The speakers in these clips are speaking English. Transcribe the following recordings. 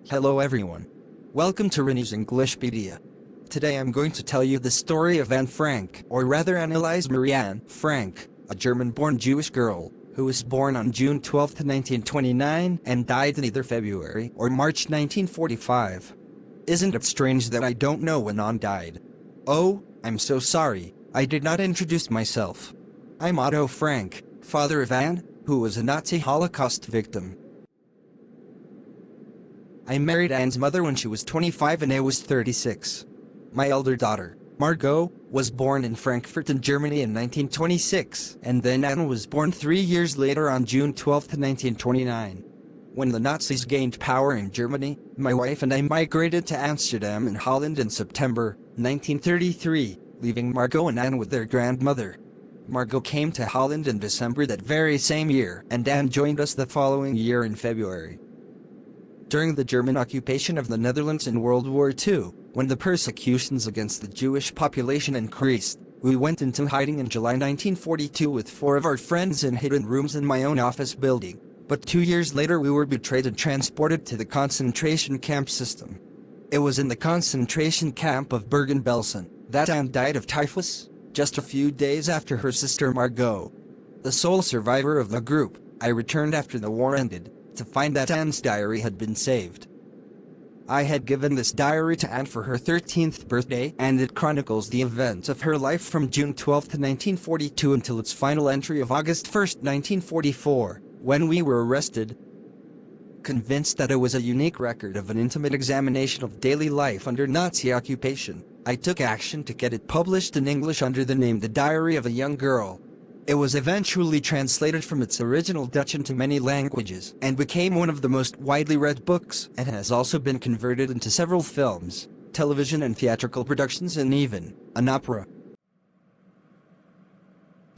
Hello everyone. Welcome to Rennie's Englishpedia. Today I'm going to tell you the story of Anne Frank, or rather Anneliese Marianne Frank, a German-born Jewish girl, who was born on June 12, 1929 and died in either February or March 1945. Isn't it strange that I don't know when Anne died? Oh, I'm so sorry, I did not introduce myself. I'm Otto Frank, father of Anne, who was a Nazi Holocaust victim. I married Anne's mother when she was 25 and I was 36. My elder daughter, Margot, was born in Frankfurt in Germany in 1926, and then Anne was born 3 years later on June 12, 1929. When the Nazis gained power in Germany, my wife and I migrated to Amsterdam in Holland in September 1933, leaving Margot and Anne with their grandmother. Margot came to Holland in December that very same year, and Anne joined us the following year in February. During the German occupation of the Netherlands in World War II, when the persecutions against the Jewish population increased, we went into hiding in July 1942 with 4 of our friends in hidden rooms in my own office building, but 2 years later we were betrayed and transported to the concentration camp system. It was in the concentration camp of Bergen-Belsen that Anne died of typhus, just a few days after her sister Margot. The sole survivor of the group, I returned after the war ended, to find that Anne's diary had been saved. I had given this diary to Anne for her 13th birthday, and it chronicles the events of her life from June 12, 1942 until its final entry of August 1, 1944, when we were arrested. Convinced that it was a unique record of an intimate examination of daily life under Nazi occupation, I took action to get it published in English under the name The Diary of a Young Girl. It was eventually translated from its original Dutch into many languages and became one of the most widely read books, and has also been converted into several films, television and theatrical productions, and even an opera.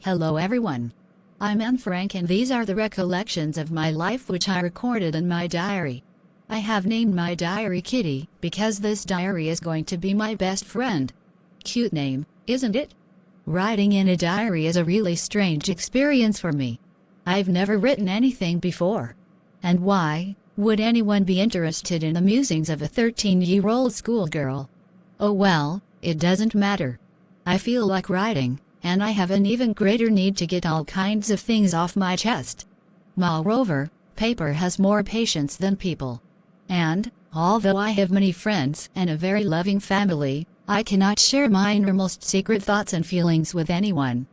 Hello everyone. I'm Anne Frank, and these are the recollections of my life which I recorded in my diary. I have named my diary Kitty because this diary is going to be my best friend. Cute name, isn't it? Writing in a diary is a really strange experience for me. I've never written anything before. And why would anyone be interested in the musings of a 13-year-old schoolgirl? Oh well, it doesn't matter. I feel like writing, and I have an even greater need to get all kinds of things off my chest. Moreover, paper has more patience than people. And, although I have many friends and a very loving family, I cannot share my innermost secret thoughts and feelings with anyone.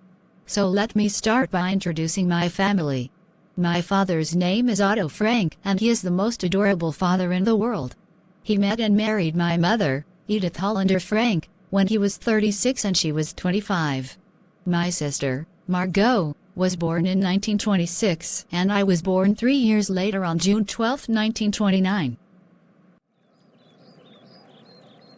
So let me start by introducing my family. My father's name is Otto Frank, and he is the most adorable father in the world. He met and married my mother, Edith Hollander Frank, when he was 36 and she was 25. My sister, Margot, was born in 1926, and I was born 3 years later on June 12, 1929.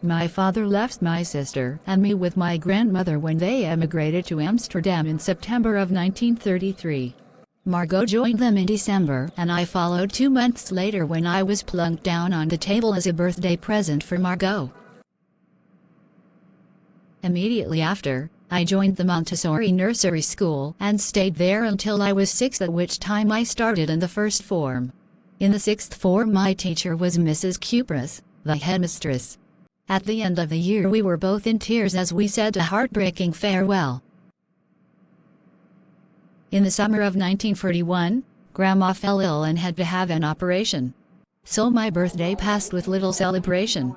My father left my sister and me with my grandmother when they emigrated to Amsterdam in September of 1933. Margot joined them in December, and I followed 2 months later when I was plunked down on the table as a birthday present for Margot. Immediately after, I joined the Montessori nursery school and stayed there until I was 6, at which time I started in the first form. In the 6th form my teacher was Mrs. Kupras, the headmistress. At the end of the year we were both in tears as we said a heartbreaking farewell. In the summer of 1941, Grandma fell ill and had to have an operation. So my birthday passed with little celebration.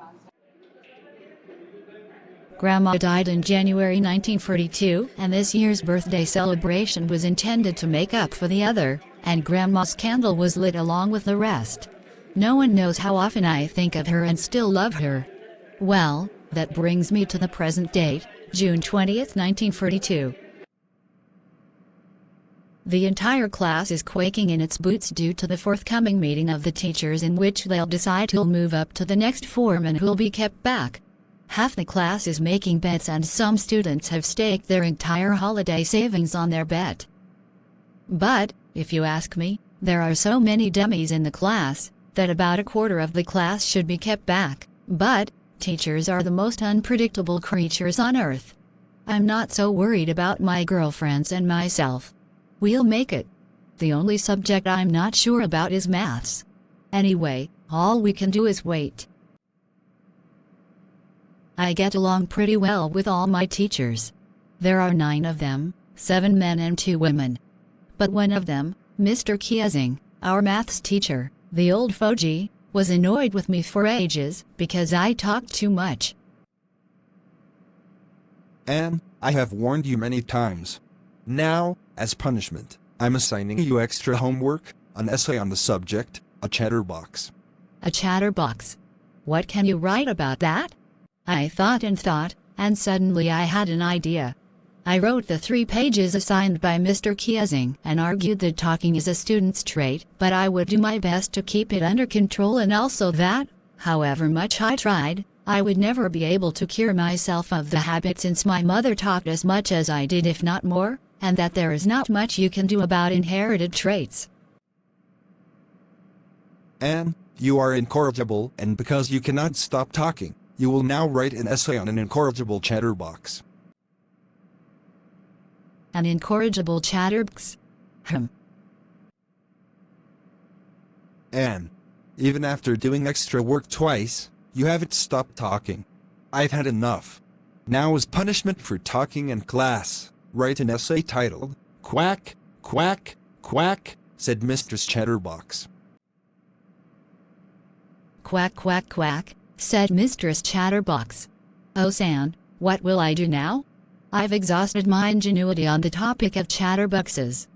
Grandma died in January 1942, and this year's birthday celebration was intended to make up for the other, and Grandma's candle was lit along with the rest. No one knows how often I think of her and still love her. Well, that brings me to the present date, June 20, 1942. The entire class is quaking in its boots due to the forthcoming meeting of the teachers, in which they'll decide who'll move up to the next form and who'll be kept back. Half the class is making bets, and some students have staked their entire holiday savings on their bet. But, if you ask me, there are so many dummies in the class that about a quarter of the class should be kept back. But teachers are the most unpredictable creatures on earth. I'm not so worried about my girlfriends and myself. We'll make it. The only subject I'm not sure about is maths. Anyway, All we can do is wait. I get along pretty well with all my teachers. There are 9 of them, 7 men and 2 women. But one of them, Mr. Kiesing, our maths teacher, the old fogey, was annoyed with me for ages because I talked too much. Anne, I have warned you many times. Now, as punishment, I'm assigning you extra homework, an essay on the subject, a chatterbox. A chatterbox. What can you write about that? I thought, and suddenly I had an idea. I wrote the 3 pages assigned by Mr. Kiesing and argued that talking is a student's trait, but I would do my best to keep it under control, and also that, however much I tried, I would never be able to cure myself of the habit since my mother talked as much as I did, if not more, and that there is not much you can do about inherited traits. Anne, you are incorrigible, and because you cannot stop talking, you will now write an essay on an incorrigible chatterbox. An incorrigible chatterbox? Anne, even after doing extra work twice, you haven't stopped talking. I've had enough. Now, as punishment for talking in class, write an essay titled, "Quack, Quack, Quack," said Mistress Chatterbox. Quack, quack, quack, said Mistress Chatterbox. Oh, San, what will I do now? I've exhausted my ingenuity on the topic of chatterboxes.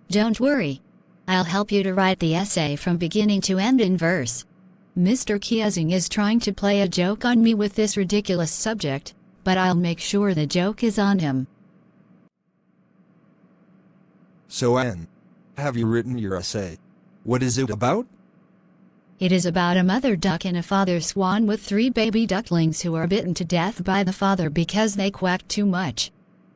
Don't worry. I'll help you to write the essay from beginning to end in verse. Mr. Kiesing is trying to play a joke on me with this ridiculous subject, but I'll make sure the joke is on him. So, Anne, have you written your essay? What is it about? It is about a mother duck and a father swan with 3 baby ducklings who are bitten to death by the father because they quacked too much.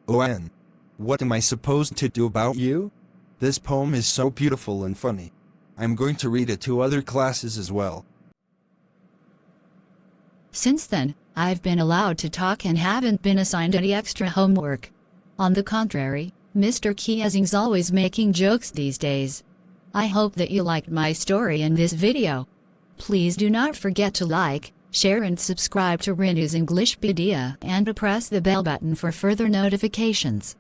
Oh, Anne, what am I supposed to do about you? This poem is so beautiful and funny. I'm going to read it to other classes as well. Since then, I've been allowed to talk and haven't been assigned any extra homework. On the contrary, Mr. Kiesing's always making jokes these days. I hope that you liked my story in this video. Please do not forget to like, share and subscribe to Renu's Englishpedia and to press the bell button for further notifications.